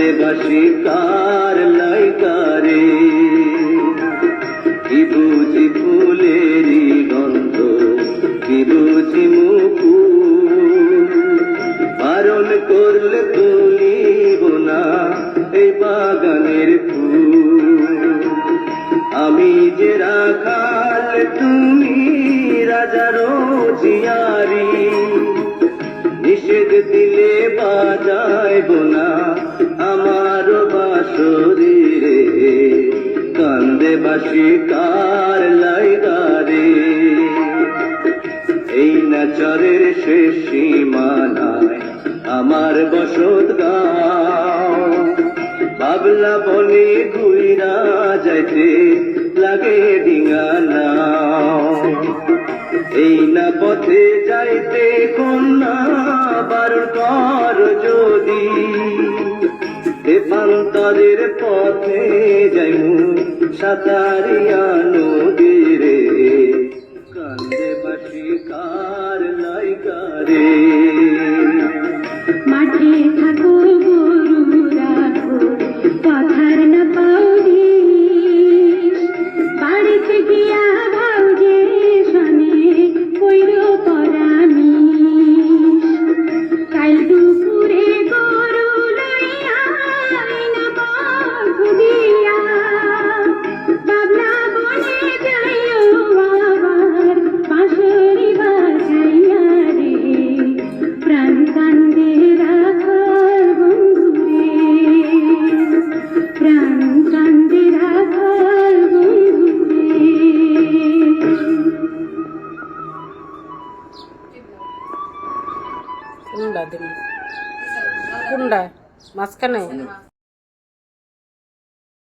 কান্দে বাসি কার লাইকারে কি বুঝি ফুলেরই গন্ধ কি বুঝি মুকুল বারণ করলে তুলিব না এই বাগানের ফুল আমি যে রাখাল তুমি রাজারও জিয়ারি নিষেধ দিলে বাজাইব না আমার বাঁশরি রে কান্দে বাসি কার লাইগারে এই নাচরের শেষ সীমানায় আমার বসত গাঁও বাবলা বনে ঘুইরা যাইতে লাগে ডিঙা নাও এই না পথে যাইতে কন্যা বারণ কর যদি দেবান্তরের পথে যাইমু সাতারিয়া নদীরে কান্দে বাসি কার লাইগারে মাঠে থাকো গরু রাখো কথার না পাউরি বাড়িতে গিয়া ভাউজে শোনে কইর পরামি কাল দুপুরে গরু লইয়া আইনা বগুড়িয়া বাবলা বনে যাইও আবার বাঁশরি বাজাইয়া রে প্রাণ কান্দে রাখার বন্ধুরে প্রাণ কান্দে রাখার বন্ধুরে কোনটা দিন কোনটা মাঝখানে